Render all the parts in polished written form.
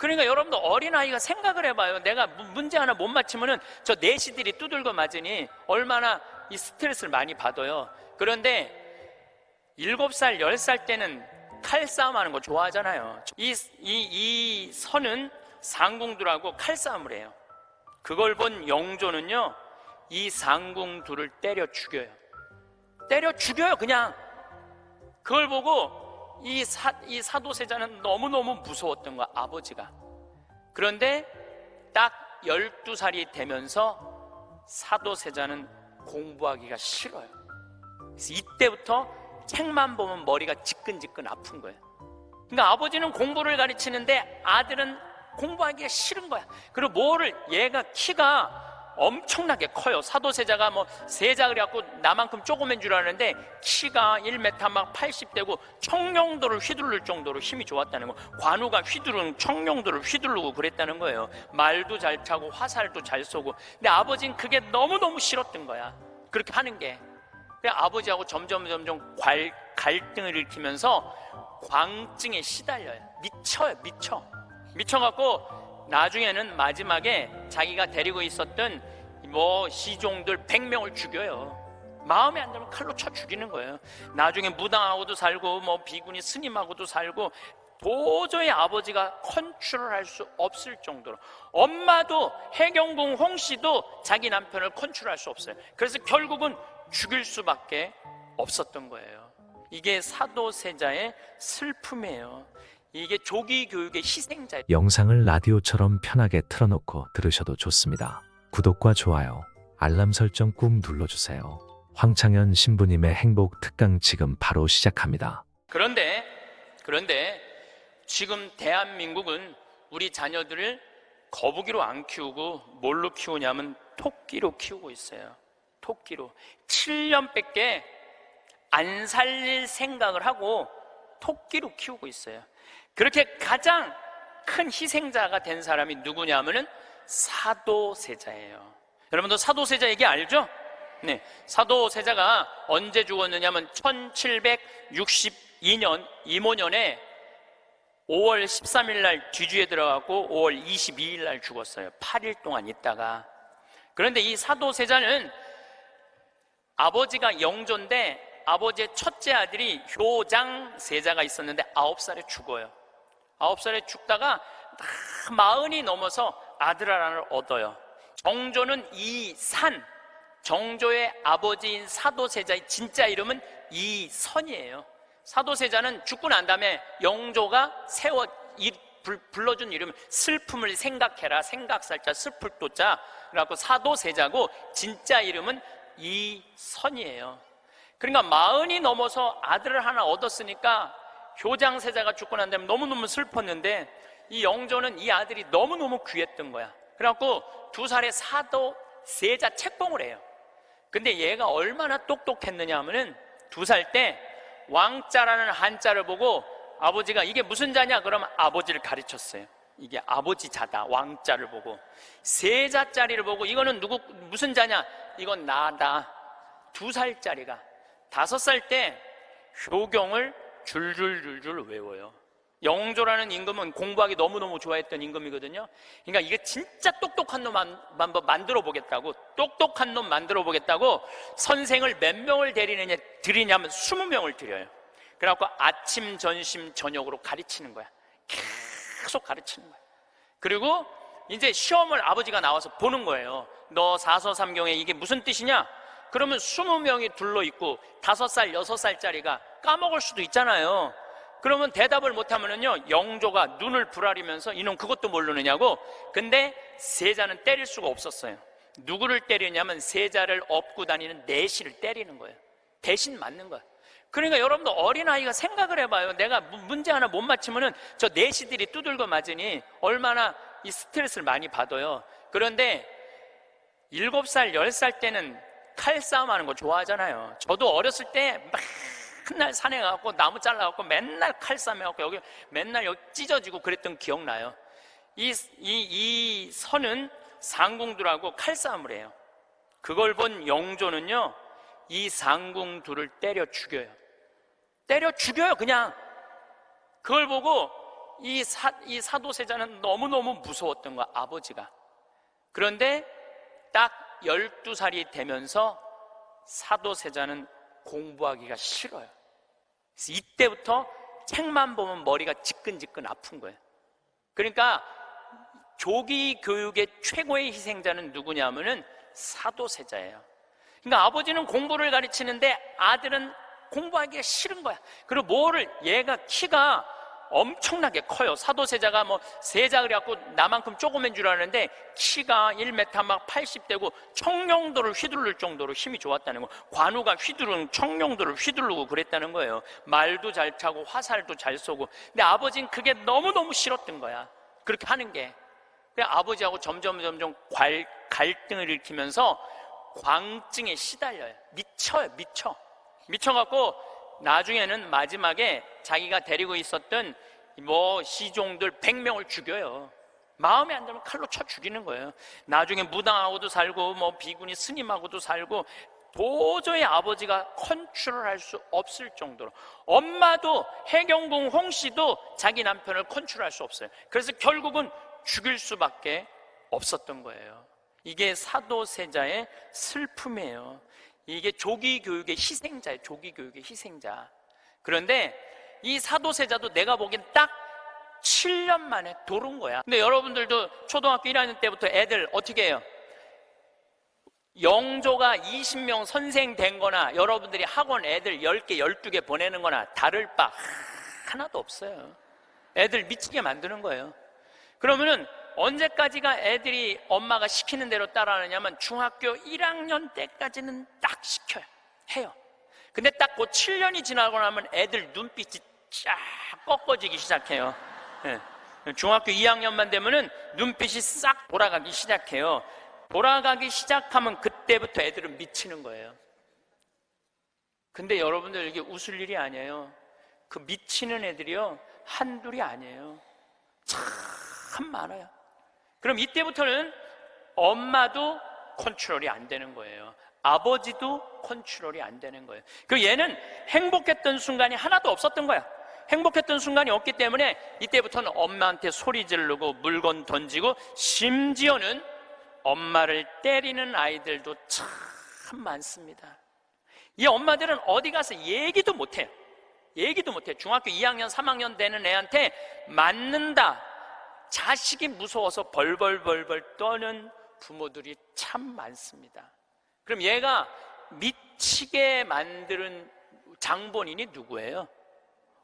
그러니까 여러분도 어린아이가 생각을 해봐요. 내가 문제 하나 못 맞히면은 저 내시들이 두들겨 맞으니 얼마나 이 스트레스를 많이 받아요. 그런데 7살, 10살 때는 칼싸움 하는 거 좋아하잖아요. 이 선은 상궁들하고 칼싸움을 해요. 그걸 본 영조는요, 이 상궁들을 때려 죽여요. 때려 죽여요, 그냥. 그걸 보고 이 사도세자는 너무너무 무서웠던 거야, 아버지가. 그런데 딱 12살이 되면서 사도세자는 공부하기가 싫어요. 그래서 이때부터 책만 보면 머리가 지끈지끈 아픈 거예요. 그러니까 아버지는 공부를 가르치는데 아들은 공부하기가 싫은 거야. 그리고 얘가 키가 엄청나게 커요. 사도세자가 세자 그래갖고 나만큼 조그만 줄 아는데 키가 1m 막 80대고 청룡도를 휘두를 정도로 힘이 좋았다는 거. 관우가 휘두르는 청룡도를 휘두르고 그랬다는 거예요. 말도 잘 타고 화살도 잘 쏘고. 근데 아버지는 그게 너무너무 싫었던 거야, 그렇게 하는 게. 그래서 아버지하고 점점 갈등을 일으키면서 광증에 시달려요. 미쳐갖고 나중에는 마지막에 자기가 데리고 있었던 시종들 100명을 죽여요. 마음에 안 들면 칼로 쳐 죽이는 거예요. 나중에 무당하고도 살고 비구니 스님하고도 살고, 도저히 아버지가 컨트롤할 수 없을 정도로. 엄마도 해경궁 홍씨도 자기 남편을 컨트롤할 수 없어요. 그래서 결국은 죽일 수밖에 없었던 거예요. 이게 사도세자의 슬픔이에요. 이게 조기 교육의 희생자예요. 영상을 라디오처럼 편하게 틀어놓고 들으셔도 좋습니다. 구독과 좋아요, 알람 설정 꾹 눌러주세요. 황창현 신부님의 행복 특강 지금 바로 시작합니다. 그런데 지금 대한민국은 우리 자녀들을 거북이로 안 키우고 뭘로 키우냐면 토끼로 키우고 있어요. 토끼로. 7년밖에 안 살릴 생각을 하고 토끼로 키우고 있어요. 그렇게 가장 큰 희생자가 된 사람이 누구냐면은 사도세자예요. 여러분도 사도세자 얘기 알죠? 네, 사도세자가 언제 죽었느냐면 1762년 이모년에 5월 13일 날 뒤주에 들어가고 5월 22일 날 죽었어요. 8일 동안 있다가. 그런데 이 사도세자는 아버지가 영조인데 아버지의 첫째 아들이 효장세자가 있었는데 9살에 죽어요. 9살에 죽다가 40이 넘어서 아들 하나를 얻어요. 정조는 이산, 정조의 아버지인 사도세자의 진짜 이름은 이선이에요. 사도세자는 죽고 난 다음에 영조가 불러준 이름은 슬픔을 생각해라, 생각살자 슬플 도자, 그래갖고 사도세자고 진짜 이름은 이선이에요. 그러니까 40이 넘어서 아들을 하나 얻었으니까 효장세자가 죽고 난 다음에 너무너무 슬펐는데 이 영조는 이 아들이 너무너무 귀했던 거야. 그래갖고 2살에 사도세자 책봉을 해요. 근데 얘가 얼마나 똑똑했느냐 하면은 2살 때 왕자라는 한자를 보고 아버지가 이게 무슨 자냐 그러면 아버지를 가르쳤어요. 이게 아버지 자다, 왕자를 보고. 세자짜리를 보고 이거는 무슨 자냐, 이건 나다. 2살짜리가 5살 때 효경을 줄줄줄줄 외워요. 영조라는 임금은 공부하기 너무너무 좋아했던 임금이거든요. 그러니까 이게 진짜 똑똑한 놈 만들어 보겠다고, 똑똑한 놈 만들어 보겠다고 선생을 몇 명을 들이냐면 20명을 들여요. 그래갖고 아침, 점심, 저녁으로 가르치는 거야. 계속 가르치는 거야. 그리고 이제 시험을 아버지가 나와서 보는 거예요. 너 사서삼경에 이게 무슨 뜻이냐? 그러면 20명이 둘러있고 5살, 6살짜리가 까먹을 수도 있잖아요. 그러면 대답을 못하면은요, 영조가 눈을 부라리면서 이놈 그것도 모르느냐고. 근데 세자는 때릴 수가 없었어요. 누구를 때리냐면 세자를 업고 다니는 내시를 때리는 거예요. 대신 맞는 거예요. 그러니까 여러분도 어린아이가 생각을 해봐요. 내가 문제 하나 못 맞히면은 저 내시들이 두들겨 맞으니 얼마나 이 스트레스를 많이 받아요. 그런데 7살, 10살 때는 칼싸움 하는 거 좋아하잖아요. 저도 어렸을 때 맨날 산에 가고 나무 잘라갖고 맨날 칼싸움 해갖고 여기 맨날 여기 찢어지고 그랬던 기억나요. 이 선은 상궁들하고 칼싸움을 해요. 그걸 본 영조는요, 이 상궁들을 때려 죽여요. 그냥. 그걸 보고 이 사도세자는 너무너무 무서웠던 거야, 아버지가. 그런데 딱 12살이 되면서 사도세자는 공부하기가 싫어요. 그래서 이때부터 책만 보면 머리가 지끈지끈 아픈 거예요. 그러니까 조기 교육의 최고의 희생자는 누구냐면은 사도세자예요. 그러니까 아버지는 공부를 가르치는데 아들은 공부하기가 싫은 거야. 그리고 얘가 키가 엄청나게 커요. 사도세자가 세자 그래갖고 나만큼 조그만 줄 아는데 키가 1m 막 80대고 청룡도를 휘두를 정도로 힘이 좋았다는 거. 관우가 청룡도를 휘두르고 그랬다는 거예요. 말도 잘 타고 화살도 잘 쏘고. 근데 아버지는 그게 너무너무 싫었던 거야, 그렇게 하는 게. 그래 아버지하고 점점 갈등을 일으키면서 광증에 시달려요. 미쳐갖고 나중에는 마지막에 자기가 데리고 있었던 시종들 100명을 죽여요. 마음에 안 들면 칼로 쳐 죽이는 거예요. 나중에 무당하고도 살고 비구니 스님하고도 살고, 도저히 아버지가 컨트롤할 수 없을 정도로. 엄마도 해경궁 홍씨도 자기 남편을 컨트롤할 수 없어요. 그래서 결국은 죽일 수밖에 없었던 거예요. 이게 사도세자의 슬픔이에요. 이게 조기 교육의 희생자예요. 조기 교육의 희생자. 그런데 이 사도세자도 내가 보기엔 딱 7년 만에 돌은 거야. 근데 여러분들도 초등학교 1학년 때부터 애들 어떻게 해요? 영조가 20명 선생 된 거나 여러분들이 학원 애들 10개, 12개 보내는 거나 다를 바 하나도 없어요. 애들 미치게 만드는 거예요. 그러면은 언제까지가 애들이 엄마가 시키는 대로 따라하느냐면 중학교 1학년 때까지는 딱 시켜요. 해요. 근데 딱 그 7년이 지나고 나면 애들 눈빛이 쫙 꺾어지기 시작해요. 네. 중학교 2학년만 되면은 눈빛이 싹 돌아가기 시작해요. 돌아가기 시작하면 그때부터 애들은 미치는 거예요. 근데 여러분들 이게 웃을 일이 아니에요. 그 미치는 애들이요 한둘이 아니에요. 참 많아요. 그럼 이때부터는 엄마도 컨트롤이 안 되는 거예요. 아버지도 컨트롤이 안 되는 거예요. 그리고 얘는 행복했던 순간이 하나도 없었던 거야. 행복했던 순간이 없기 때문에 이때부터는 엄마한테 소리 지르고 물건 던지고, 심지어는 엄마를 때리는 아이들도 참 많습니다. 이 엄마들은 어디 가서 얘기도 못해요. 중학교 2학년 3학년 되는 애한테 맞는다, 자식이 무서워서 벌벌 떠는 부모들이 참 많습니다. 그럼 얘가 미치게 만드는 장본인이 누구예요?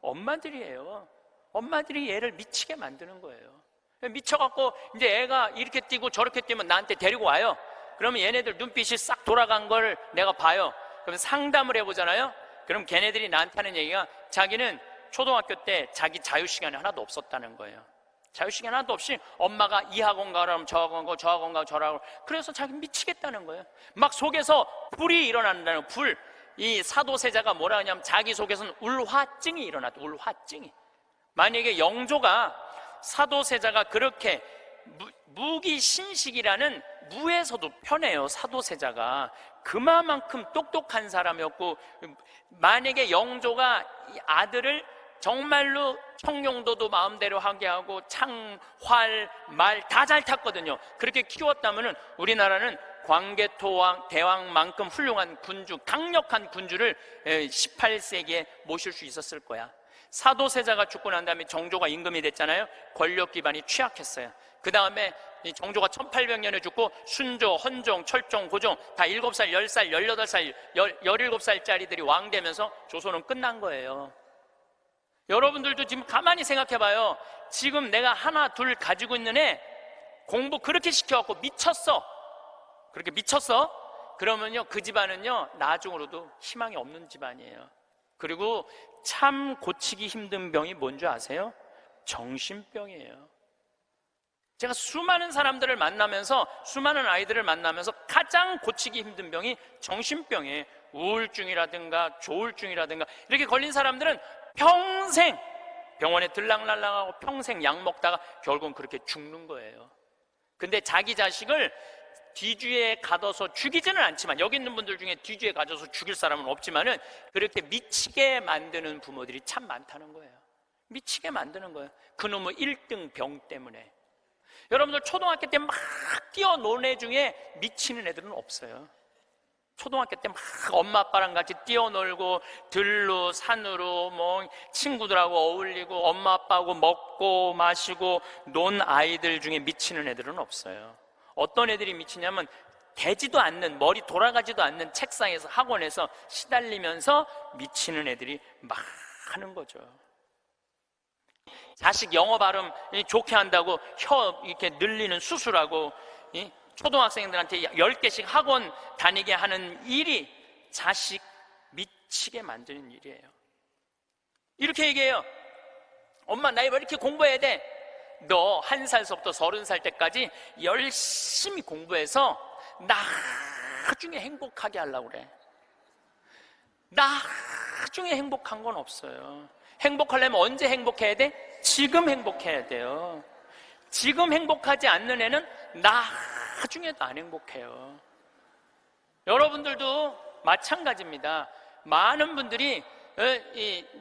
엄마들이에요. 엄마들이 얘를 미치게 만드는 거예요. 미쳐갖고 이제 애가 이렇게 뛰고 저렇게 뛰면 나한테 데리고 와요. 그러면 얘네들 눈빛이 싹 돌아간 걸 내가 봐요. 그럼 상담을 해보잖아요. 그럼 걔네들이 나한테 하는 얘기가, 자기는 초등학교 때 자기 자유시간이 하나도 없었다는 거예요. 자유시간 하나도 없이 엄마가 이 학원 가라면 저 학원 가고 저 학원 가고 저 학원 가고, 그래서 자기 미치겠다는 거예요. 막 속에서 불이 일어난다는 불. 이 사도세자가 뭐라 하냐면 자기 속에서는 울화증이 일어났다. 울화증이. 만약에 영조가 사도세자가 그렇게 무기신식이라는 무에서도 편해요. 사도세자가 그만큼 똑똑한 사람이었고, 만약에 영조가 이 아들을 정말로 청룡도도 마음대로 하게 하고 창, 활, 말 다 잘 탔거든요. 그렇게 키웠다면 우리나라는 광개토왕 대왕만큼 훌륭한 군주, 강력한 군주를 18세기에 모실 수 있었을 거야. 사도세자가 죽고 난 다음에 정조가 임금이 됐잖아요. 권력 기반이 취약했어요. 그 다음에 정조가 1800년에 죽고 순조, 헌종, 철종, 고종 다 7살, 10살, 18살, 17살짜리들이 왕 되면서 조선은 끝난 거예요. 여러분들도 지금 가만히 생각해봐요. 지금 내가 하나 둘 가지고 있는 애 공부 그렇게 시켜갖고 미쳤어. 그렇게 미쳤어? 그러면요 그 집안은요 나중으로도 희망이 없는 집안이에요. 그리고 참 고치기 힘든 병이 뭔지 아세요? 정신병이에요. 제가 수많은 사람들을 만나면서, 수많은 아이들을 만나면서 가장 고치기 힘든 병이 정신병이에요. 우울증이라든가 조울증이라든가 이렇게 걸린 사람들은 평생 병원에 들락날락하고 평생 약 먹다가 결국은 그렇게 죽는 거예요. 근데 자기 자식을 뒤주에 가둬서 죽이지는 않지만, 여기 있는 분들 중에 뒤주에 가둬서 죽일 사람은 없지만은 그렇게 미치게 만드는 부모들이 참 많다는 거예요. 미치게 만드는 거예요. 그놈의 1등 병 때문에. 여러분들 초등학교 때 막 뛰어노는 애 중에 미치는 애들은 없어요. 초등학교 때 막 엄마 아빠랑 같이 뛰어놀고 들로 산으로 뭐 친구들하고 어울리고 엄마 아빠하고 먹고 마시고 논 아이들 중에 미치는 애들은 없어요. 어떤 애들이 미치냐면 되지도 않는, 머리 돌아가지도 않는 책상에서 학원에서 시달리면서 미치는 애들이 많은 거죠. 자식 영어 발음 좋게 한다고 혀 이렇게 늘리는 수술하고 초등학생들한테 10개씩 학원 다니게 하는 일이 자식 미치게 만드는 일이에요. 이렇게 얘기해요. 엄마, 나 왜 이렇게 공부해야 돼? 너 1살서부터 30살 때까지 열심히 공부해서 나중에 행복하게 하려고 그래. 나중에 행복한 건 없어요. 행복하려면 언제 행복해야 돼? 지금 행복해야 돼요. 지금 행복하지 않는 애는 나중에도 안 행복해요. 여러분들도 마찬가지입니다. 많은 분들이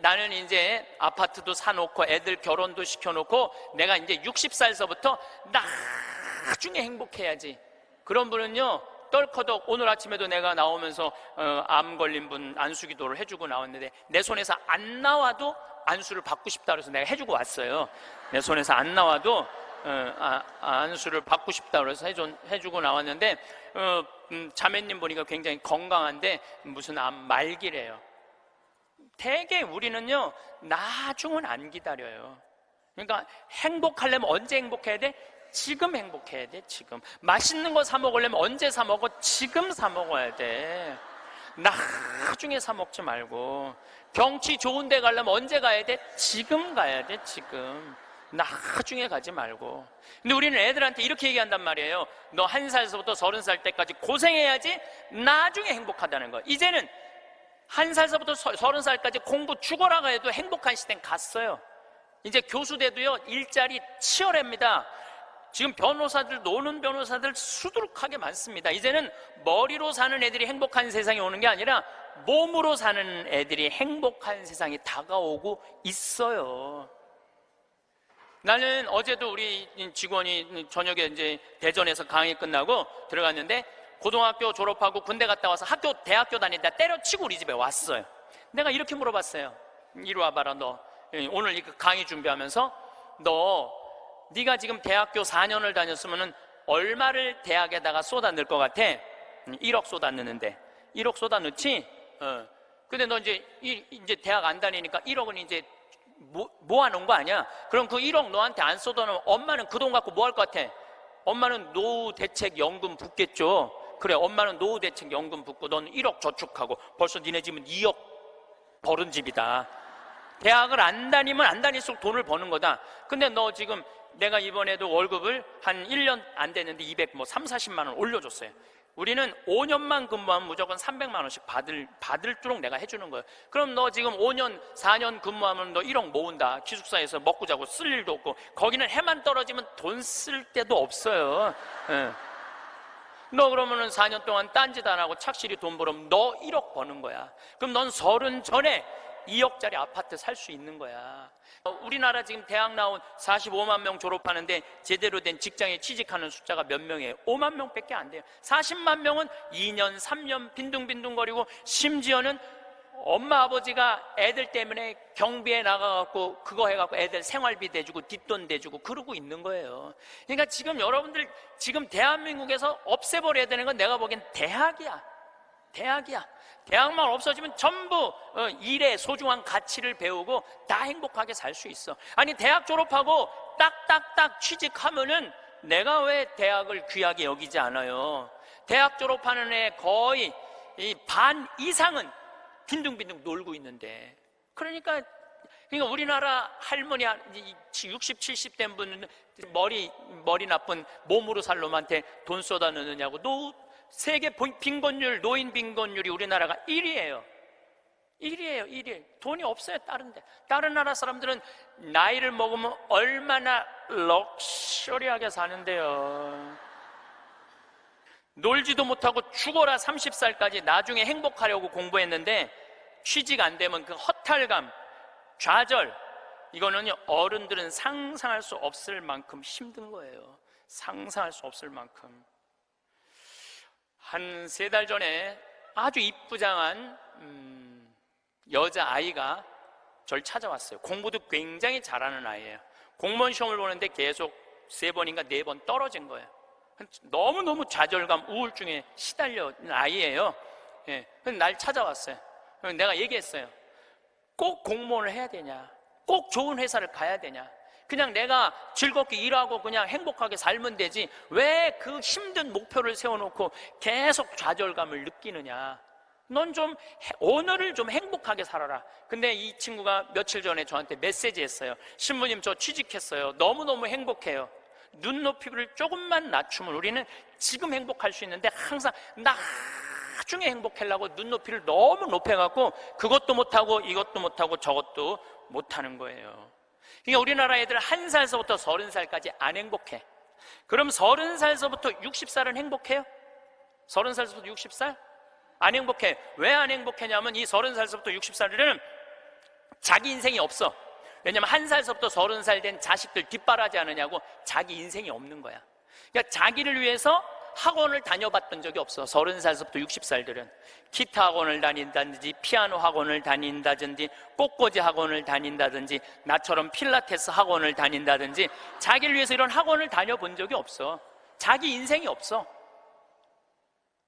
나는 이제 아파트도 사놓고 애들 결혼도 시켜놓고 내가 이제 60살서부터 나중에 행복해야지. 그런 분은요, 떨커덕 오늘 아침에도 내가 나오면서 암 걸린 분 안수기도를 해주고 나왔는데 내 손에서 안 나와도 안수를 받고 싶다 그래서 내가 해주고 왔어요. 내 손에서 안 나와도 안수를 받고 싶다 그래서 해주고 나왔는데 자매님 보니까 굉장히 건강한데 무슨 암 말기래요. 대개 우리는요 나중은 안 기다려요. 그러니까 행복하려면 언제 행복해야 돼? 지금 행복해야 돼. 지금 맛있는 거 사 먹으려면 언제 사 먹어? 지금 사 먹어야 돼. 나중에 사 먹지 말고. 경치 좋은 데 가려면 언제 가야 돼? 지금 가야 돼. 지금. 나중에 가지 말고. 근데 우리는 애들한테 이렇게 얘기한단 말이에요. 너 1살서부터 30살 때까지 고생해야지 나중에 행복하다는 거. 이제는 1살서부터 30살까지 공부 죽어라 해도 행복한 시대는 갔어요. 이제 교수 돼도요 일자리 치열합니다. 지금 변호사들, 노는 변호사들 수두룩하게 많습니다. 이제는 머리로 사는 애들이 행복한 세상이 오는 게 아니라 몸으로 사는 애들이 행복한 세상이 다가오고 있어요. 나는 어제도 우리 직원이 저녁에 이제 대전에서 강의 끝나고 들어갔는데 고등학교 졸업하고 군대 갔다 와서 대학교 다니다 때려치고 우리 집에 왔어요. 내가 이렇게 물어봤어요. 이리 와봐라, 너. 오늘 강의 준비하면서 네가 지금 대학교 4년을 다녔으면 얼마를 대학에다가 쏟아 넣을 것 같아? 1억 쏟아 넣는데. 1억 쏟아 넣지? 근데 너 이제 대학 안 다니니까 1억은 이제 모아놓은 거 아니야? 그럼 그 1억 너한테 안 쏟아 놓으면 엄마는 그 돈 갖고 뭐 할 것 같아? 엄마는 노후대책연금 붓겠죠? 그래, 엄마는 노후대책연금 붓고 너는 1억 저축하고 벌써 니네 집은 2억 벌은 집이다. 대학을 안 다니면 안 다닐수록 돈을 버는 거다. 근데 너 지금 내가 이번에도 월급을 한 1년 안 됐는데 40만 원 올려줬어요. 우리는 5년만 근무하면 무조건 300만 원씩 받을도록 내가 해주는 거예요. 그럼 너 지금 5년, 4년 근무하면 너 1억 모은다. 기숙사에서 먹고 자고 쓸 일도 없고 거기는 해만 떨어지면 돈 쓸 데도 없어요. 너 그러면은 4년 동안 딴짓 안 하고 착실히 돈 벌으면 너 1억 버는 거야. 그럼 넌 30 전에 2억짜리 아파트 살 수 있는 거야. 우리나라 지금 대학 나온 45만 명 졸업하는데 제대로 된 직장에 취직하는 숫자가 몇 명이에요? 5만 명밖에 안 돼요. 40만 명은 2년, 3년 빈둥빈둥거리고 심지어는 엄마 아버지가 애들 때문에 경비에 나가갖고 그거 해갖고 애들 생활비 대주고 뒷돈 대주고 그러고 있는 거예요. 그러니까 지금 여러분들 지금 대한민국에서 없애버려야 되는 건 내가 보기엔 대학이야. 대학만 없어지면 전부 일의 소중한 가치를 배우고 다 행복하게 살 수 있어. 아니 대학 졸업하고 딱딱딱 취직하면은 내가 왜 대학을 귀하게 여기지 않아요? 대학 졸업하는 애 거의 반 이상은 빈둥빈둥 놀고 있는데. 그러니까 우리나라 할머니 60, 70 된 분은 머리 나쁜 몸으로 살 놈한테 돈 쏟아 넣느냐고. 세계 빈곤율, 노인 빈곤율이 우리나라가 1위예요. 1위. 돈이 없어요, 다른 나라 사람들은 나이를 먹으면 얼마나 럭셔리하게 사는데요. 놀지도 못하고 죽어라 30살까지 나중에 행복하려고 공부했는데 취직 안 되면 그 허탈감, 좌절, 이거는요, 어른들은 상상할 수 없을 만큼 힘든 거예요. 상상할 수 없을 만큼. 한 3달 전에 아주 이쁘장한 여자아이가 저를 찾아왔어요. 공부도 굉장히 잘하는 아이예요. 공무원 시험을 보는데 계속 3번인가 4번 떨어진 거예요. 너무너무 좌절감, 우울증에 시달려 있는 아이예요. 예, 날 찾아왔어요. 내가 얘기했어요. 꼭 공무원을 해야 되냐? 꼭 좋은 회사를 가야 되냐? 그냥 내가 즐겁게 일하고 그냥 행복하게 살면 되지 왜 그 힘든 목표를 세워놓고 계속 좌절감을 느끼느냐? 넌 좀 오늘을 좀 행복하게 살아라. 근데 이 친구가 며칠 전에 저한테 메시지 했어요. 신부님, 저 취직했어요. 너무너무 행복해요. 눈높이를 조금만 낮추면 우리는 지금 행복할 수 있는데 항상 나중에 행복하려고 눈높이를 너무 높여갖고 그것도 못하고 이것도 못하고 저것도 못하는 거예요. 그러니까 우리나라 애들 1살서부터 30살까지 안 행복해. 그럼 30살서부터 60살은 행복해요? 30살서부터 60살? 안 행복해. 왜 안 행복하냐면 이 30살서부터 60살은 자기 인생이 없어. 왜냐면 1살서부터 30살 된 자식들 뒷바라지 않으냐고 자기 인생이 없는 거야. 그러니까 자기를 위해서 학원을 다녀봤던 적이 없어. 30살서부터 60살들은 기타 학원을 다닌다든지 피아노 학원을 다닌다든지 꽃꽂이 학원을 다닌다든지 나처럼 필라테스 학원을 다닌다든지 자기를 위해서 이런 학원을 다녀본 적이 없어. 자기 인생이 없어.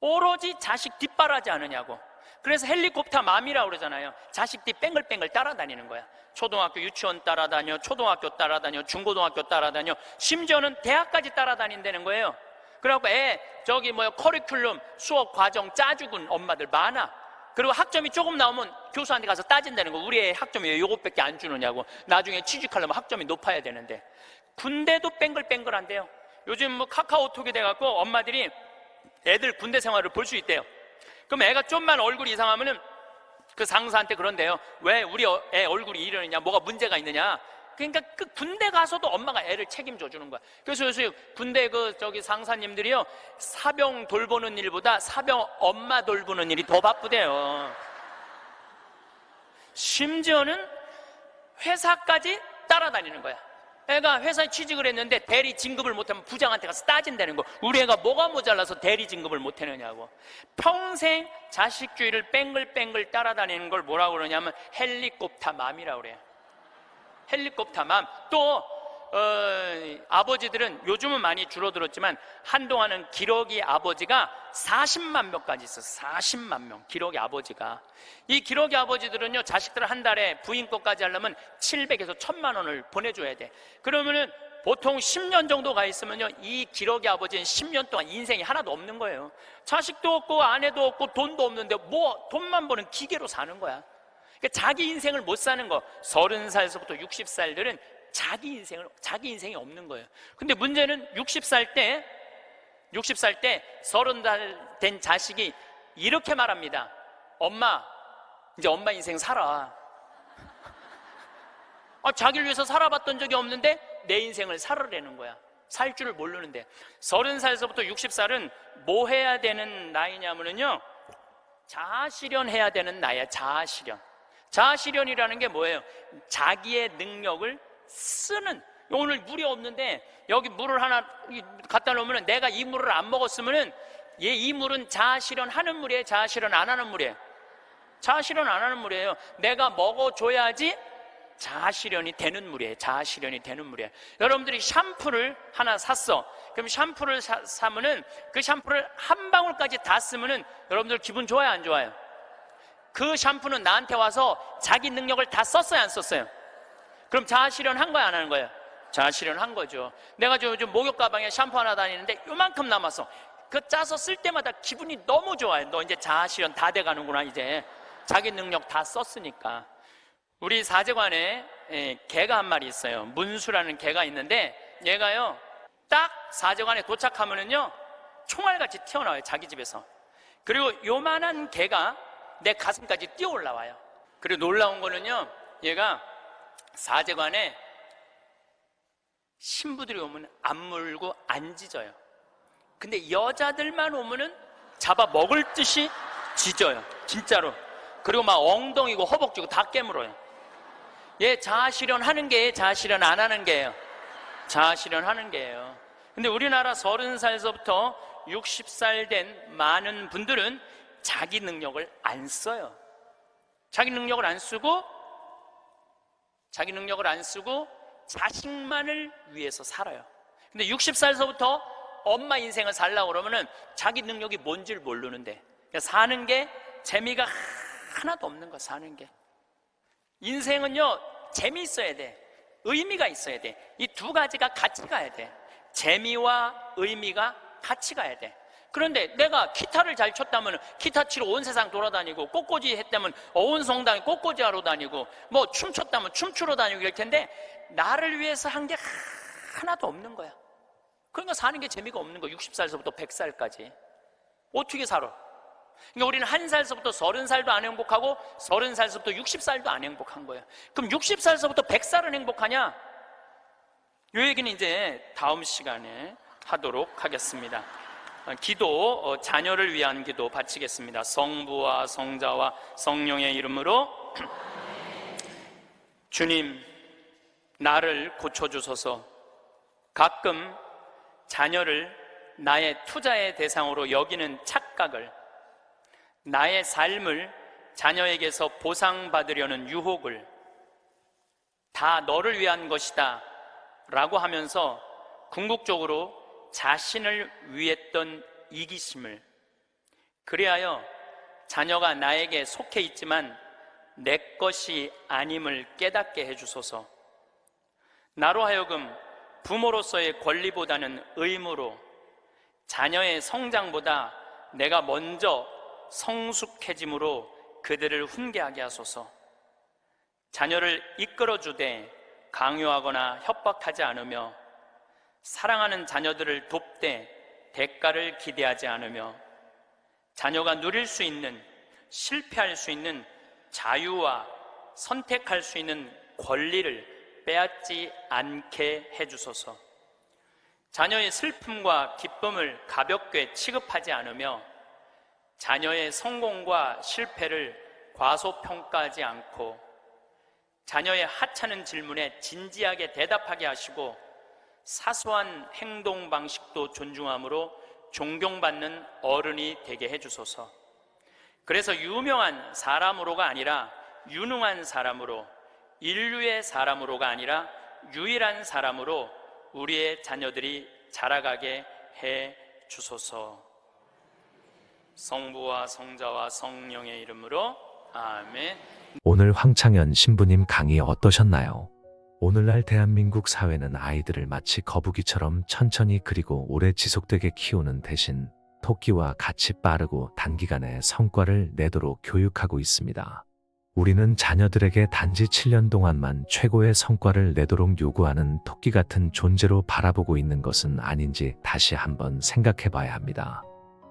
오로지 자식 뒷바라지 않으냐고. 그래서 헬리콥터 맘이라고 그러잖아요. 자식 뒤 뺑글뺑글 따라다니는 거야. 초등학교 유치원 따라다녀, 초등학교 따라다녀, 중고등학교 따라다녀, 심지어는 대학까지 따라다닌다는 거예요. 그래갖고 저기 커리큘럼 수업 과정 짜주군 엄마들 많아. 그리고 학점이 조금 나오면 교수한테 가서 따진다는 거. 우리 애 학점이 왜 요것밖에 안 주느냐고. 나중에 취직하려면 학점이 높아야 되는데. 군대도 뺑글뺑글한데요. 요즘 카카오톡이 돼갖고 엄마들이 애들 군대 생활을 볼 수 있대요. 그럼 애가 좀만 얼굴이 이상하면은 그 상사한테 그런대요. 왜 우리 애 얼굴이 이러느냐, 뭐가 문제가 있느냐. 그러니까 그 군대 가서도 엄마가 애를 책임져 주는 거야. 그래서 요새 군대 상사님들이요, 사병 돌보는 일보다 사병 엄마 돌보는 일이 더 바쁘대요. 심지어는 회사까지 따라다니는 거야. 애가 회사에 취직을 했는데 대리 진급을 못하면 부장한테 가서 따진다는 거. 우리 애가 뭐가 모자라서 대리 진급을 못하느냐고. 평생 자식주의를 뺑글뺑글 따라다니는 걸 뭐라고 그러냐면 헬리콥터 맘이라고 그래요. 헬리콥터 맘. 또 아버지들은 요즘은 많이 줄어들었지만 한동안은 기러기 아버지가 40만 명까지 있었어요. 40만 명 기러기 아버지가. 이 기러기 아버지들은요, 자식들 한 달에 부인 것까지 하려면 700에서 1000만 원을 보내줘야 돼. 그러면은 보통 10년 정도 가 있으면요, 이 기러기 아버지는 10년 동안 인생이 하나도 없는 거예요. 자식도 없고 아내도 없고 돈도 없는데 돈만 버는 기계로 사는 거야. 그러니까 자기 인생을 못 사는 거. 30살서부터 60살들은 자기 인생이 없는 거예요. 근데 문제는 60살 때 30살 된 자식이 이렇게 말합니다. 엄마, 이제 엄마 인생 살아. 자기를 위해서 살아봤던 적이 없는데 내 인생을 살으라는 거야. 살 줄을 모르는데. 30살서부터 60살은 뭐 해야 되는 나이냐면요, 자아실현 해야 되는 나이야. 자아실현. 자아실현이라는 게 뭐예요? 자기의 능력을 쓰는. 오늘 물이 없는데 여기 물을 하나 갖다 놓으면 내가 이 물을 안 먹었으면은 이 물은 자아실현 하는 물이에요? 자아실현 안 하는 물이에요? 자아실현 안 하는 물이에요. 내가 먹어줘야지 자아실현이 되는 물이에요. 자아실현이 되는 물이에요. 여러분들이 샴푸를 하나 샀어. 그럼 샴푸를 사면은 그 샴푸를 한 방울까지 다 쓰면은 여러분들 기분 좋아요, 안 좋아요? 그 샴푸는 나한테 와서 자기 능력을 다 썼어요, 안 썼어요? 그럼 자아실현 한 거야, 안 하는 거예요? 자아실현 한 거죠. 내가 요즘 목욕 가방에 샴푸 하나 다니는데 요만큼 남았어. 그 짜서 쓸 때마다 기분이 너무 좋아요. 너 이제 자아실현 다 돼가는구나. 이제 자기 능력 다 썼으니까. 우리 사제관에 개가 한 마리 있어요. 문수라는 개가 있는데 얘가요, 딱 사제관에 도착하면은요, 총알같이 튀어나와요, 자기 집에서. 그리고 요만한 개가 내 가슴까지 뛰어 올라와요. 그리고 놀라운 거는요, 얘가 사제관에 신부들이 오면 안 물고 안 짖어요. 근데 여자들만 오면은 잡아 먹을 듯이 짖어요, 진짜로. 그리고 막 엉덩이고 허벅지고 다 깨물어요. 얘 자아 실현하는 게 자아 실현 안 하는 게예요. 자아 실현하는 게예요. 근데 우리나라 30살서부터 60살 된 많은 분들은 자기 능력을 안 써요. 자기 능력을 안 쓰고 자식만을 위해서 살아요. 근데 60살서부터 엄마 인생을 살려고 그러면은 자기 능력이 뭔지를 모르는데, 그러니까 사는 게 재미가 하나도 없는 거야. 사는 게. 인생은요, 재미있어야 돼. 의미가 있어야 돼. 이 두 가지가 같이 가야 돼. 재미와 의미가 같이 가야 돼. 그런데 내가 기타를 잘 쳤다면 기타 치러 온 세상 돌아다니고, 꽃꽂이 했다면 온 성당에 꽃꽂이 하러 다니고, 뭐 춤췄다면 춤추러 다니고 이럴 텐데, 나를 위해서 한 게 하나도 없는 거야. 그러니까 사는 게 재미가 없는 거야. 60살서부터 100살까지 어떻게 살아? 그러니까 우리는 1살서부터 30살도 안 행복하고 30살서부터 60살도 안 행복한 거예요. 그럼 60살서부터 100살은 행복하냐? 이 얘기는 이제 다음 시간에 하도록 하겠습니다. 기도, 자녀를 위한 기도 바치겠습니다. 성부와 성자와 성령의 이름으로. 주님, 나를 고쳐주소서. 가끔 자녀를 나의 투자의 대상으로 여기는 착각을, 나의 삶을 자녀에게서 보상받으려는 유혹을, 다 너를 위한 것이다 라고 하면서 궁극적으로 자신을 위했던 이기심을, 그리하여 자녀가 나에게 속해 있지만 내 것이 아님을 깨닫게 해주소서. 나로 하여금 부모로서의 권리보다는 의무로, 자녀의 성장보다 내가 먼저 성숙해짐으로 그들을 훈계하게 하소서. 자녀를 이끌어주되 강요하거나 협박하지 않으며, 사랑하는 자녀들을 돕되 대가를 기대하지 않으며, 자녀가 누릴 수 있는, 실패할 수 있는 자유와 선택할 수 있는 권리를 빼앗지 않게 해주소서. 자녀의 슬픔과 기쁨을 가볍게 취급하지 않으며, 자녀의 성공과 실패를 과소평가하지 않고, 자녀의 하찮은 질문에 진지하게 대답하게 하시고, 사소한 행동 방식도 존중함으로 존경받는 어른이 되게 해주소서. 그래서 유명한 사람으로가 아니라 유능한 사람으로, 인류의 사람으로가 아니라 유일한 사람으로 우리의 자녀들이 자라가게 해 주소서. 성부와 성자와 성령의 이름으로 아멘. 오늘 황창현 신부님 강의 어떠셨나요? 오늘날 대한민국 사회는 아이들을 마치 거북이처럼 천천히 그리고 오래 지속되게 키우는 대신 토끼와 같이 빠르고 단기간에 성과를 내도록 교육하고 있습니다. 우리는 자녀들에게 단지 7년 동안만 최고의 성과를 내도록 요구하는 토끼 같은 존재로 바라보고 있는 것은 아닌지 다시 한번 생각해 봐야 합니다.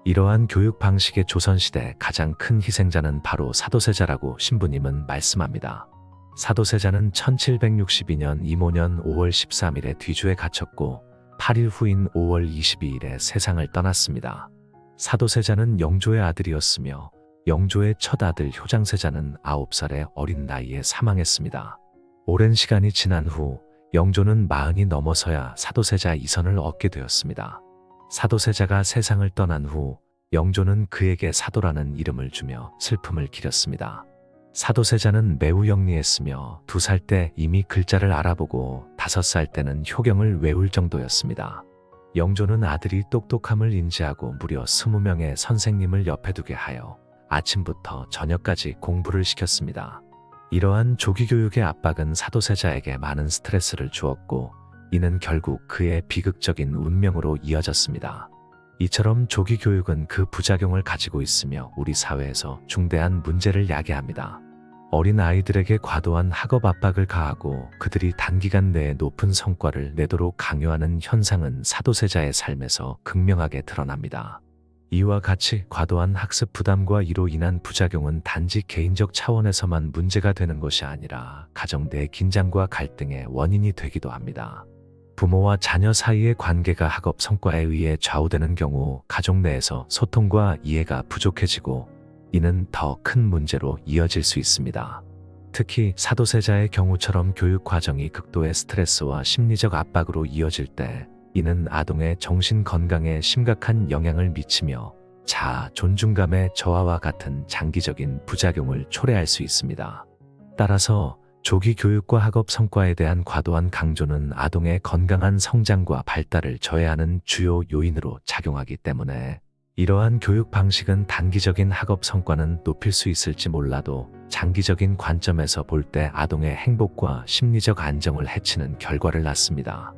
이러한 교육 방식의 조선시대 가장 큰 희생자는 바로 사도세자라고 신부님은 말씀합니다. 사도세자는 1762년 이모년 5월 13일에 뒤주에 갇혔고 8일 후인 5월 22일에 세상을 떠났습니다. 사도세자는 영조의 아들이었으며 영조의 첫 아들 효장세자는 9살의 어린 나이에 사망했습니다. 오랜 시간이 지난 후 영조는 40이 넘어서야 사도세자 이선을 얻게 되었습니다. 사도세자가 세상을 떠난 후 영조는 그에게 사도라는 이름을 주며 슬픔을 기렸습니다. 사도세자는 매우 영리했으며 2살 때 이미 글자를 알아보고 5살 때는 효경을 외울 정도였습니다. 영조는 아들이 똑똑함을 인지하고 무려 20명의 선생님을 옆에 두게 하여 아침부터 저녁까지 공부를 시켰습니다. 이러한 조기교육의 압박은 사도세자에게 많은 스트레스를 주었고 이는 결국 그의 비극적인 운명으로 이어졌습니다. 이처럼 조기교육은 그 부작용을 가지고 있으며 우리 사회에서 중대한 문제를 야기합니다. 어린 아이들에게 과도한 학업 압박을 가하고 그들이 단기간 내에 높은 성과를 내도록 강요하는 현상은 사도세자의 삶에서 극명하게 드러납니다. 이와 같이 과도한 학습 부담과 이로 인한 부작용은 단지 개인적 차원에서만 문제가 되는 것이 아니라 가정 내 긴장과 갈등의 원인이 되기도 합니다. 부모와 자녀 사이의 관계가 학업 성과에 의해 좌우되는 경우 가족 내에서 소통과 이해가 부족해지고 이는 더 큰 문제로 이어질 수 있습니다. 특히 사도세자의 경우처럼 교육 과정이 극도의 스트레스와 심리적 압박으로 이어질 때 이는 아동의 정신 건강에 심각한 영향을 미치며 자아, 존중감의 저하와 같은 장기적인 부작용을 초래할 수 있습니다. 따라서 조기 교육과 학업 성과에 대한 과도한 강조는 아동의 건강한 성장과 발달을 저해하는 주요 요인으로 작용하기 때문에 이러한 교육 방식은 단기적인 학업 성과는 높일 수 있을지 몰라도 장기적인 관점에서 볼 때 아동의 행복과 심리적 안정을 해치는 결과를 낳습니다.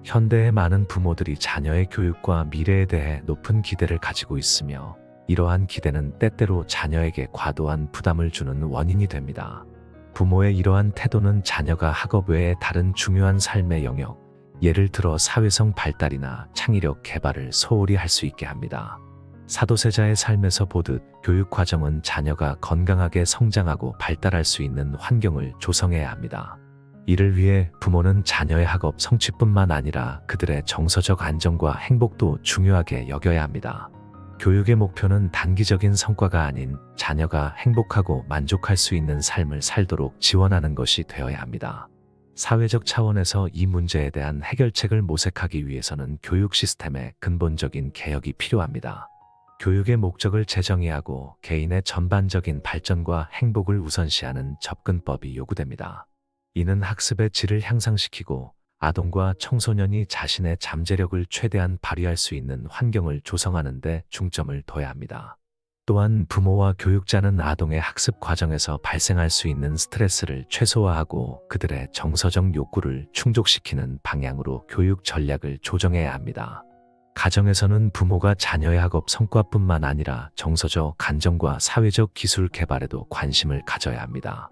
현대의 많은 부모들이 자녀의 교육과 미래에 대해 높은 기대를 가지고 있으며 이러한 기대는 때때로 자녀에게 과도한 부담을 주는 원인이 됩니다. 부모의 이러한 태도는 자녀가 학업 외에 다른 중요한 삶의 영역, 예를 들어 사회성 발달이나 창의력 개발을 소홀히 할 수 있게 합니다. 사도세자의 삶에서 보듯 교육 과정은 자녀가 건강하게 성장하고 발달할 수 있는 환경을 조성해야 합니다. 이를 위해 부모는 자녀의 학업 성취뿐만 아니라 그들의 정서적 안정과 행복도 중요하게 여겨야 합니다. 교육의 목표는 단기적인 성과가 아닌 자녀가 행복하고 만족할 수 있는 삶을 살도록 지원하는 것이 되어야 합니다. 사회적 차원에서 이 문제에 대한 해결책을 모색하기 위해서는 교육 시스템의 근본적인 개혁이 필요합니다. 교육의 목적을 재정의하고 개인의 전반적인 발전과 행복을 우선시하는 접근법이 요구됩니다. 이는 학습의 질을 향상시키고 아동과 청소년이 자신의 잠재력을 최대한 발휘할 수 있는 환경을 조성하는 데 중점을 둬야 합니다. 또한 부모와 교육자는 아동의 학습 과정에서 발생할 수 있는 스트레스를 최소화하고 그들의 정서적 욕구를 충족시키는 방향으로 교육 전략을 조정해야 합니다. 가정에서는 부모가 자녀의 학업 성과뿐만 아니라 정서적 안정과 사회적 기술 개발에도 관심을 가져야 합니다.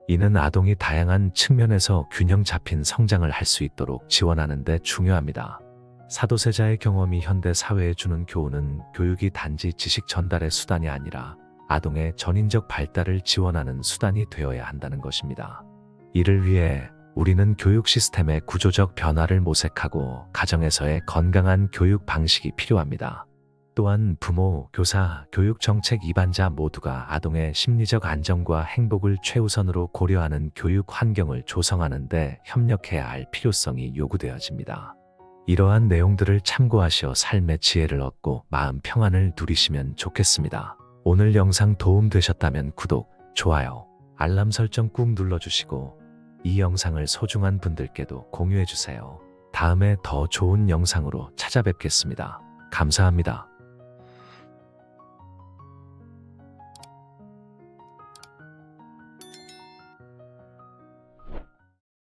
이는 아동이 다양한 측면에서 균형 잡힌 성장을 할 수 있도록 지원하는 데 중요합니다. 사도세자의 경험이 현대 사회에 주는 교훈은 교육이 단지 지식 전달의 수단이 아니라 아동의 전인적 발달을 지원하는 수단이 되어야 한다는 것입니다. 이를 위해 우리는 교육 시스템의 구조적 변화를 모색하고 가정에서의 건강한 교육 방식이 필요합니다. 또한 부모, 교사, 교육정책 입안자 모두가 아동의 심리적 안정과 행복을 최우선으로 고려하는 교육 환경을 조성하는 데 협력해야 할 필요성이 요구되어집니다. 이러한 내용들을 참고하시어 삶의 지혜를 얻고 마음 평안을 누리시면 좋겠습니다. 오늘 영상 도움되셨다면 구독, 좋아요, 알람 설정 꾹 눌러주시고 이 영상을 소중한 분들께도 공유해주세요. 다음에 더 좋은 영상으로 찾아뵙겠습니다. 감사합니다.